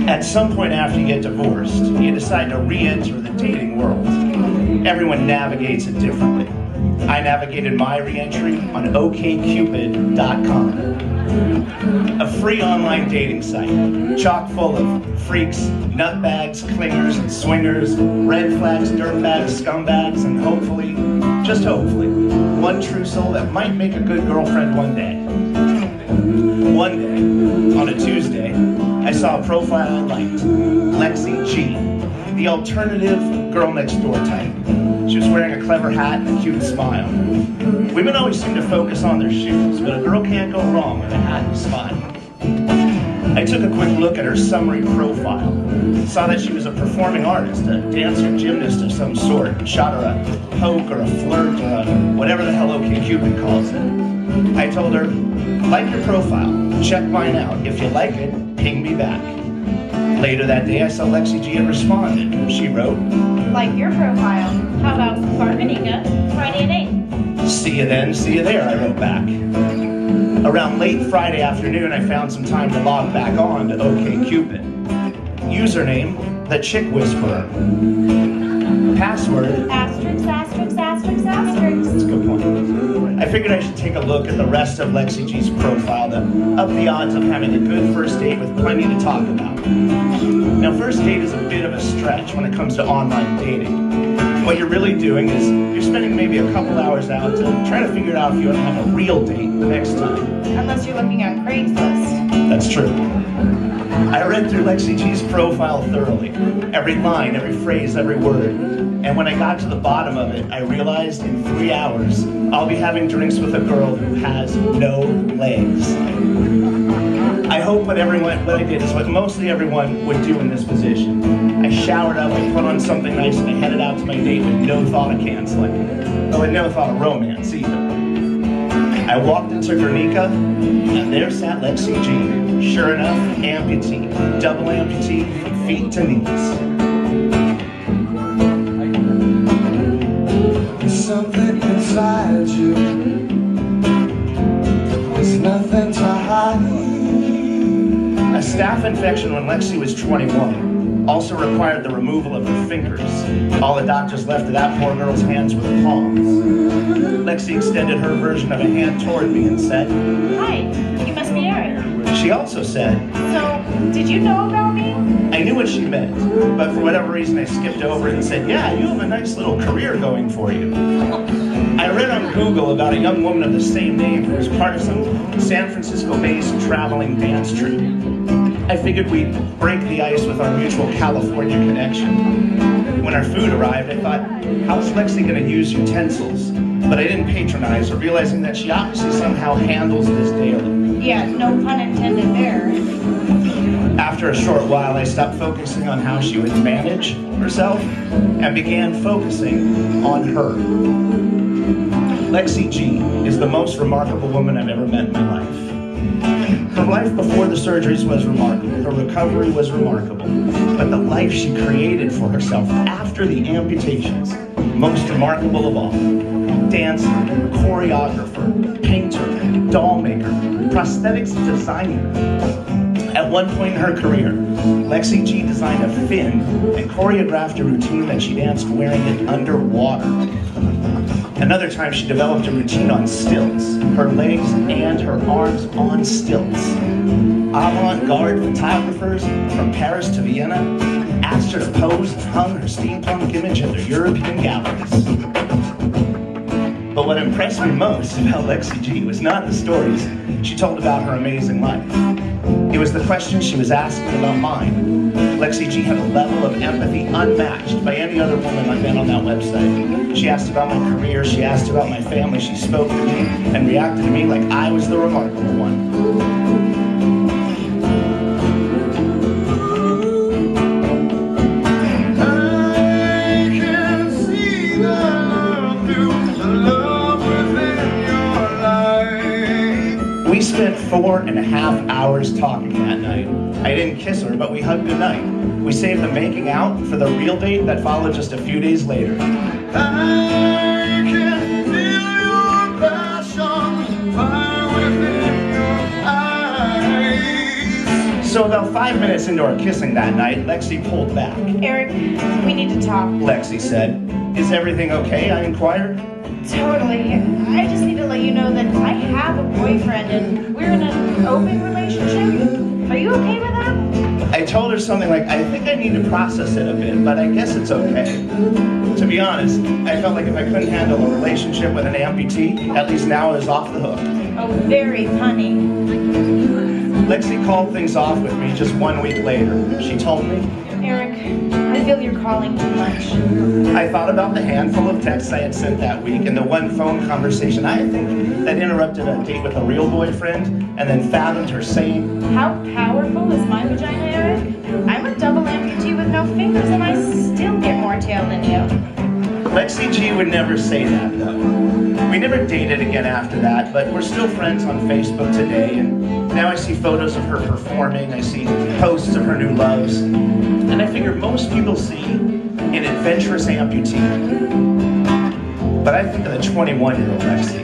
At some point after you get divorced, you decide to re-enter the dating world. Everyone navigates it differently. I navigated my re-entry on OkCupid.com, a free online dating site, chock full of freaks, nutbags, clingers, and swingers, red flags, dirtbags, scumbags, and hopefully, just hopefully, one true soul that might make a good girlfriend one day. One day, on a Tuesday, I saw a profile I liked, Lexi G, the alternative girl next door type. She was wearing a clever hat and a cute smile. Women always seem to focus on their shoes, but a girl can't go wrong with a hat and a smile. I took a quick look at her summary profile, saw that she was a performing artist, a dancer, gymnast of some sort, and shot her a poke or a flirt or a whatever the hell OkCupid calls it. I told her, like your profile, check mine out. If you like it, ping me back. Later that day, I saw Lexi G had responded. She wrote, like your profile. How about Barbanica, Friday at 8? See you then, see you there, I wrote back. Around late Friday afternoon, I found some time to log back on to OkCupid. Username, The Chick Whisperer. Password, Asterisk, asterisk, asterisk, that's asterisk. a good point. I figured I should take a look at the rest of Lexi G's profile to up the odds of having a good first date with plenty to talk about. Now, first date is a bit of a stretch when it comes to online dating. What you're really doing is you're spending maybe a couple hours out to try to figure out if you want to have a real date the next time. Unless you're looking at Craigslist. That's true. I read through Lexi G's profile thoroughly, every line, every phrase, every word. And when I got to the bottom of it, I realized in 3 hours, I'll be having drinks with a girl who has no legs. I hope what I did is what mostly everyone would do in this position. I showered up, I put on something nice, and I headed out to my date with no thought of canceling. Oh, and no thought of romance either. I walked into Guernica, and there sat Lexi G. Sure enough, amputee, double amputee from feet to knees. Something inside you, there's nothing to hide. A staph infection when Lexi was 21 also required the removal of her fingers. All the doctors left of that poor girl's hands were the palms. Lexi extended her version of a hand toward me and said, Hi, you must be Eric. She also said, So, did you know about me? I knew what she meant, but for whatever reason I skipped over it and said, yeah, you have a nice little career going for you. I read on Google about a young woman of the same name who was part of some San Francisco-based traveling dance troupe. I figured we'd break the ice with our mutual California connection. When our food arrived, I thought, how's Lexi going to use utensils? But I didn't patronize her, realizing that she obviously somehow handles this daily. Yeah, no pun intended there. After a short while, I stopped focusing on how she would manage herself and began focusing on her. Lexi G is the most remarkable woman I've ever met in my life. Her life before the surgeries was remarkable. Her recovery was remarkable. But the life she created for herself after the amputations, most remarkable of all. Dancer, choreographer, painter, doll maker, prosthetics designer. At one point in her career, Lexi G designed a fin and choreographed a routine that she danced wearing it underwater. Another time she developed a routine on stilts, her legs and her arms on stilts. Avant-garde photographers from Paris to Vienna asked her to pose and hung her steampunk image in their European galleries. But what impressed me most about Lexi G was not the stories she told about her amazing life. It was the questions she was asking about mine. Lexi G had a level of empathy unmatched by any other woman I've met on that website. She asked about my career, she asked about my family, she spoke to me and reacted to me like I was the remarkable one. 4.5 hours talking that night. I didn't kiss her, but we hugged goodnight. We saved the making out for the real date that followed just a few days later. I can feel your passion, fire within your eyes. So about 5 minutes into our kissing that night, Lexi pulled back. Eric, we need to talk. Lexi said, "Is everything okay?" I inquired. Totally. I just need to let you know that I have a boyfriend and we're in an open relationship. Are you okay with that? I told her something like, "I think I need to process it a bit, but I guess it's okay." To be honest, I felt like if I couldn't handle a relationship with an amputee, at least now I was off the hook. Oh, very funny. Lexi called things off with me just 1 week later. She told me, Eric, I feel you're calling too much. I thought about the handful of texts I had sent that week and the one phone conversation I think that interrupted a date with a real boyfriend, and then fathomed her saying, How powerful is my vagina, Eric? I'm a double amputee with no fingers and I still get more tail than you. Lexi G would never say that though. We never dated again after that, but we're still friends on Facebook today, and now I see photos of her performing, I see posts of her new loves, and I figure most people see an adventurous amputee. But I think of the 21-year-old Lexi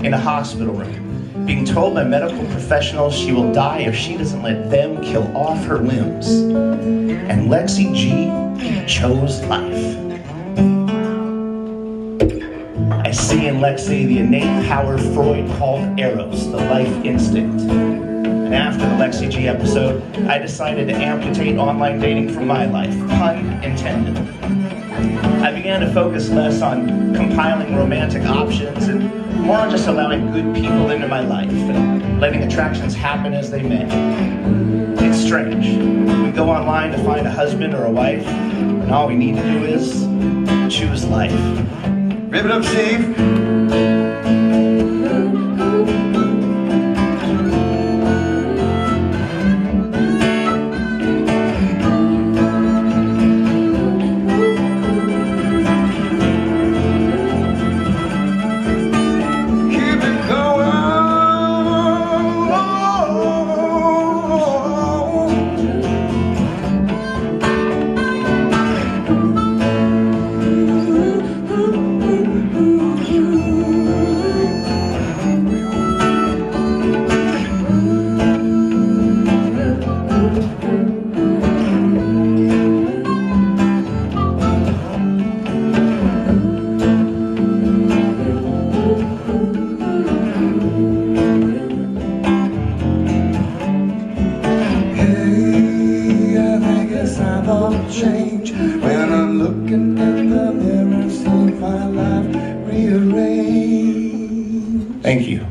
in a hospital room, being told by medical professionals she will die if she doesn't let them kill off her limbs. And Lexi G chose life. I see in Lexi the innate power Freud called Eros, the life instinct. And after the Lexi G episode, I decided to amputate online dating from my life, pun intended. I began to focus less on compiling romantic options and more on just allowing good people into my life and letting attractions happen as they may. It's strange. We go online to find a husband or a wife, and all we need to do is choose life. Rip it up, Steve. Change when I'm looking in the mirror, seeing my life rearranged. Thank you.